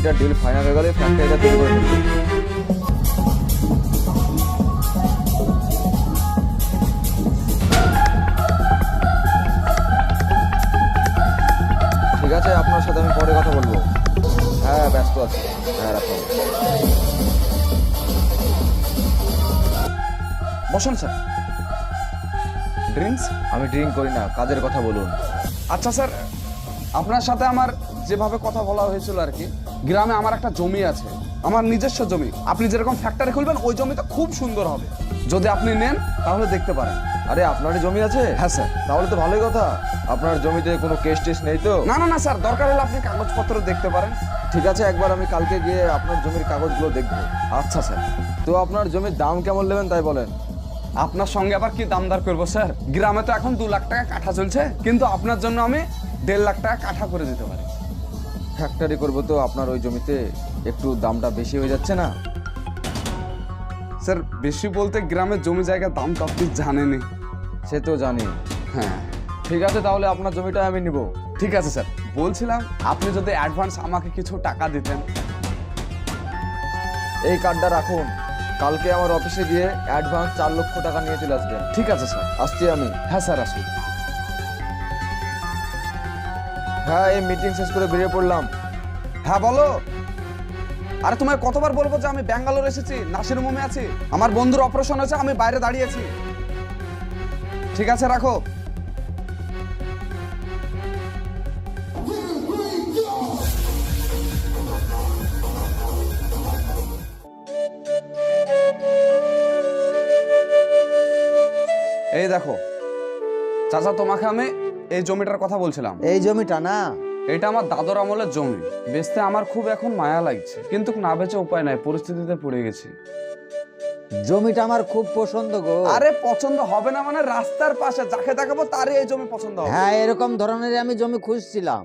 জমিটা deal final হয়ে গেলে ফ্যাক্টরিটা তৈরি করে ফেলবো। ঠিক আছে, আপনার সাথে আমি পরে কথা বলবো। হ্যাঁ, ব্যস্ত আছি। হ্যাঁ, রাখুন। বসুন স্যার। ড্রিঙ্কস? আমি ড্রিঙ্ক করি না, কাজের কথা বলুন। আচ্ছা স্যার, আপনার সাথে আমার যেভাবে কথা বলা হয়েছিল আর কি, গ্রামে আমার একটা জমি আছে, আমার নিজস্ব জমি। আপনি যেরকম ফ্যাক্টরি খুলবেন ওই জমিটা খুব সুন্দর হবে। যদি আপনি নেন তাহলে দেখতে পারেন। আরে, আপনারই জমি আছে? হ্যাঁ স্যার। তাহলে তো ভালোই কথা। আপনার জমিতে কোনো কেস টেস নেই তো? না না না স্যার, দরকার হলে আপনি কাগজপত্র দেখতে পারেন। ঠিক আছে, একবার আমি কালকে গিয়ে আপনার জমির কাগজগুলো দেখবো। আচ্ছা স্যার। তো আপনার জমির দাম কেমন নেবেন তাই বলেন। আপনার সঙ্গে আবার কি দামদার করবো স্যার? গ্রামে তো এখন 2 লাখ টাকা কাঠা চলছে, কিন্তু আপনার জন্য আমি 1.5 লাখ টাকা কাঠা করে দিতে পারি। ফ্যাক্টরি করবো তো আপনার ওই জমিতে একটু দামটা বেশি হয়ে যাচ্ছে না? স্যার, বেশি বলতে গ্রামের জমি জায়গার দাম তো আপনি জানেনই। সে তো জানি। হ্যাঁ, ঠিক আছে, তাহলে আপনার জমিটা আমি নিব। ঠিক আছে স্যার। বলছিলাম আপনি যদি অ্যাডভান্স আমাকে কিছু টাকা দিতেন। এই কার্ডটা রাখুন, কালকে আমার অফিসে গিয়ে অ্যাডভান্স 4 লক্ষ টাকা নিয়ে চলে আসবেন। ঠিক আছে স্যার। আসছি আমি। হ্যাঁ স্যার, আসুন। হ্যাঁ, এই মিটিং শেষ করে বেরিয়ে পড়লাম। হ্যাঁ বলো। আরে তোমায় কতবার বলবো যে আমি ব্যাঙ্গালোর এসেছি, নাসির মুমে আছি, আমার বন্ধুর অপারেশন হয়েছে, আমি বাইরে দাঁড়িয়েছি। ঠিক আছে, রাখো। এই দেখো চাচা, তোমাকে আমি এই জমিটার কথা বলছিলাম। এই জমিটা না? এটা আমার দাদর আমলের জমি। বেচতে আমার খুব এখন মায়া লাগছে, কিন্তু না বেচে উপায় নাই, পরিস্থিতিতে পড়ে গেছি। জমিটা আমার খুব পছন্দ গো। আরে পছন্দ হবে না মানে? রাস্তার পাশে যাকে দেখাবো তারই এই জমি পছন্দ হবে। হ্যাঁ, এরকম ধরনের আমি জমি খুঁজছিলাম।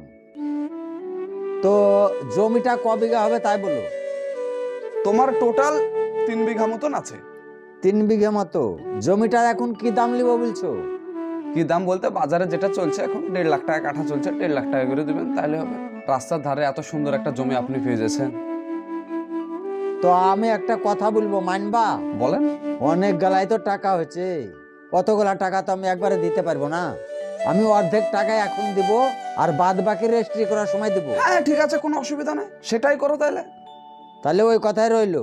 তো জমিটা ক বিঘা হবে তাই বলো। তোমার টোটাল 3 বিঘা মতন আছে। 3 বিঘা মতো। জমিটার এখন কি দাম নিব বলছো? কি দাম বলতে, বাজারে যেটা চলছে এখন 1.5 লাখ টাকা কাঠা চলছে, 1.5 লাখ টাকা করে দিবেন তাহলে হবে। রাস্তার ধারে এত সুন্দর একটা জমি আপনি পেয়ে যাচ্ছেন। তো আমি একটা কথা বলবো, মানবা? বলেন। অনেক গালায় তো টাকা হয়েছে, কতগুলা টাকা তো আমি একবারে দিতে পারবো না। আমি অর্ধেক টাকা এখন দিব, আর বাদ বাকি রেজিস্ট্রি করার সময় দিব। হ্যাঁ ঠিক আছে, কোনো অসুবিধা নেই, সেটাই করো তাহলে। তাহলে ওই কথাই রইলো।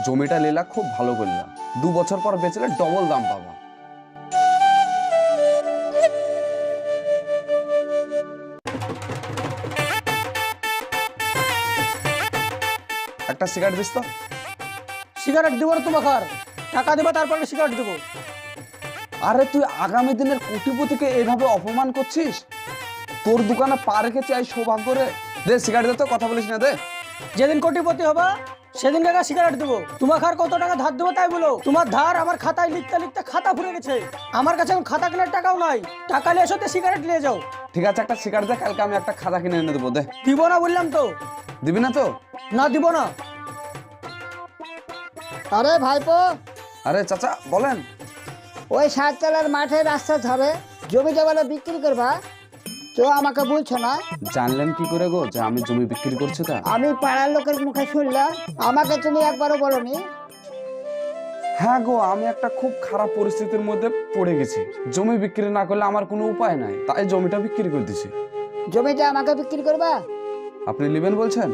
জমিটা লীলা খুব ভালো করলাম, 2 বছর পর বেচলে ডবল দাম পাবা। একটা সিগারেট দিস তো। সিগারেট দিব না তোমাকে, টাকা দেবো তারপরে সিগারেট দেবো। আরে তুই আগামী দিনের কোটিপতিকে এইভাবে অপমান করছিস? তোর দোকানে পা রেখেছি এই সৌভাগ্য রে। দে সিগারেট দে তো, কথা বলিস না, দে। যেদিন কোটিপতি হবে সেদিন টাকা সিগারেট দেবো। তোমাকে আর কত টাকা ধার দেবো তাই বলো। তোমার ধার আমার খাতায় লিখতে লিখতে খাতা ফুরে গেছে। আমার কাছে এখন খাতা কেনার টাকাও নাই। টাকা নিয়ে এসো, সিগারেট নিয়ে যাও। ঠিক আছে, একটা সিগারেট দে, কালকে আমি একটা খাতা কিনে এনে দেবো, দে। দিব না বললাম তো। দিবি না তো? না দিব না। আরে ভাইপো, আরে চাচা বলেন। ওই সাততলার মাঠে রাস্তা ধরে জমিটা বলে বিক্রি করবা, তো আমাকে বলছো না? জানলেন কি করে গো যে আমি জমি বিক্রি করছি? তা আমি পাড়ার লোকের মুখে শুনলাম, আমাকে তুমি একবারও বলনি। হ্যাঁ গো, আমি একটা খুব খারাপ পরিস্থিতির মধ্যে পড়ে গেছি। জমি বিক্রি না করলে আমার কোনো উপায় নাই, তাই জমিটা বিক্রি করে দিছি। জমিটা আমাকে বিক্রি করবা? আপনি নেবেন বলছেন?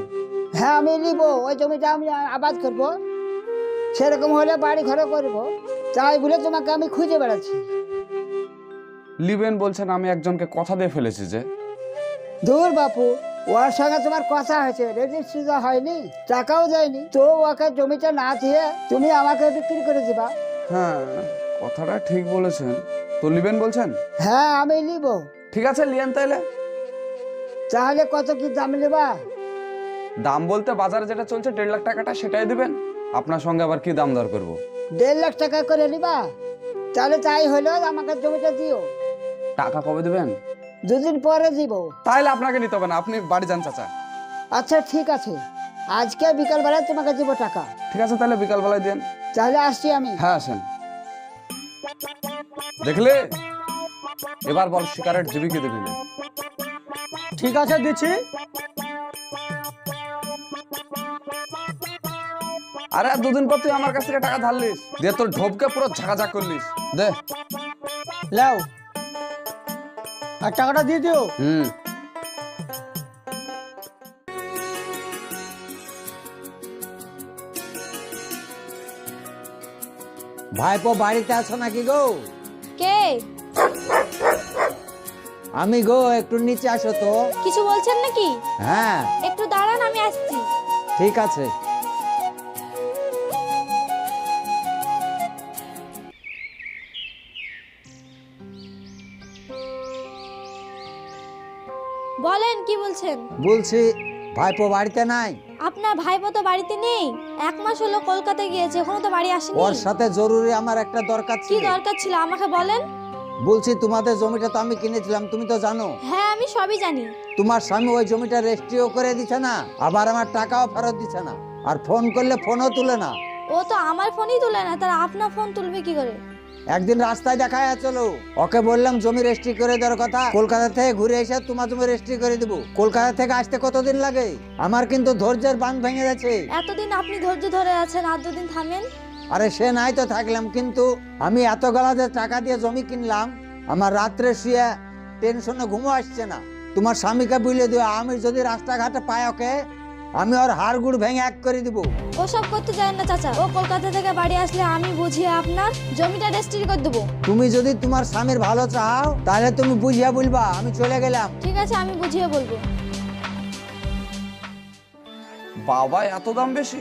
হ্যাঁ আমি নিব, ওই জমিটা আমি আবাদ করব, সেরকম হলে বাড়ি ঘরে করব, তাই বলে তোমাকে আমি খুঁজে বেড়াচ্ছি। লিবেন বলছেন? আমি একজনকে কথা দিয়ে ফেলেছি যে। দূর বাপু, ওর সঙ্গে তোমার কথা হয়েছে, রেজিস্ট্রি তো হয়নি, টাকাও দেয়নি, তো ওকে জমিটা না দিয়ে তুমি আমাকে বিক্রি করে দিবা। হ্যাঁ, কথাটা ঠিক বলেছেন। তো লিবেন বলছেন? হ্যাঁ আমি নিব। ঠিক আছে, লিয়েন তাইলে। তাহলে কত কি দাম নেবা? দাম বলতে বাজারে যেটা চলছে 1.5 লাখ টাকাটা সেটাই দিবেন। আপনার সঙ্গে আবার কি দাম দর করবো? 1.5 লাখ টাকা করে নিবা? তাহলে তাই হলো, আমাকে জমিটা দিও। টাকা কবে দিবেন? 2 দিন পরে দিব। তাহলে আপনাকে নিতে হবে না, আপনি বাড়ি যান চাচা। আচ্ছা ঠিক আছে, আজকে বিকালবেলায় তোমাকে দিব টাকা। ঠিক আছে, তাহলে বিকাল বেলায় দেন। তাহলে আসছি আমি। হ্যাঁ আসেন। দেখলে, এবার বল সিগারেট জীবিকে দিবি না? ঠিক আছে দিচ্ছি। আরে আর দুদিন পর তুই আমার কাছ থেকে টাকা ধারলিস, দিয়ে তোর ঢোপকে পুরো ঝাঁকাঝাক করলিস। দে। লাও, আর টাকাটা দিয়ে দিও। ভাইপো বাড়িতে আছো নাকি গো? কে? আমি গো, একটু নিচে আসো তো। কিছু বলছেন নাকি? হ্যাঁ একটু দাঁড়ান, আমি আসছি। ঠিক আছে। বলেন, কি বলছেন? বলছি ভাইপো বাড়িতে নাই? আপনার ভাইপো তো বাড়িতে নেই, 1 মাস হলো কলকাতায় গিয়েছে, এখনো তো বাড়ি আসেনি। ওর সাথে জরুরি আমার একটা দরকার কি ছিল। দরকার ছিল আমাকে বলেন। বলছি তোমাদের জমিটা তো আমি কিনেছিলাম, তুমি তো জানো। হ্যাঁ, আমি সবই জানি। তোমার স্বামী ওই জমিটা রেজিস্ট্রিও করে দিচ্ছে না, আবার আমার টাকাও ফেরত দিচ্ছে না, আর ফোন করলে ফোনও তুলে না। ও তো আমার ফোনই তুলে না, তার আপনার ফোন তুলবে কি করে? একদিন রাস্তায় দেখা চলো, ওকে বললাম জমি রেজিস্ট্রি করে দেওয়ার কথা, কলকাতা থেকে ঘুরে এসে তোমার জমি রেজিস্ট্রি করে দেবো। কলকাতা থেকে আসতে কতদিন লাগে? আমার কিন্তু ধৈর্যের বাঁধ ভেঙে গেছে। এতদিন আপনি ধৈর্য ধরে আছেন, আর দুদিন থামেন। আরে সে নাই তো থাকলাম, কিন্তু আমি এত গলাতে টাকা দিয়ে জমি কিনলাম, আমার রাত্রে শুয়ে টেনশনে ঘুমো আসছে না। তোমার স্বামীকে বুঝলে দিও, আমি যদি রাস্তাঘাটে পাই ওকে, আমি ওর হাড় গুড় ভেঙে এক করে দিব। ওসব করতে যান না চাচা, ও কলকাতা থেকে বাড়ি আসলে আমি বুঝিয়ে আপনার জমিটা রেজিস্ট্রি করে দেবো। তুমি যদি তোমার স্বামীর ভালো চাও, তাহলে তুমি বুঝিয়ে বলবা, আমি চলে গেলাম। ঠিক আছে, আমি বুঝিয়ে বলবো। বাবা, এত দাম বেশি?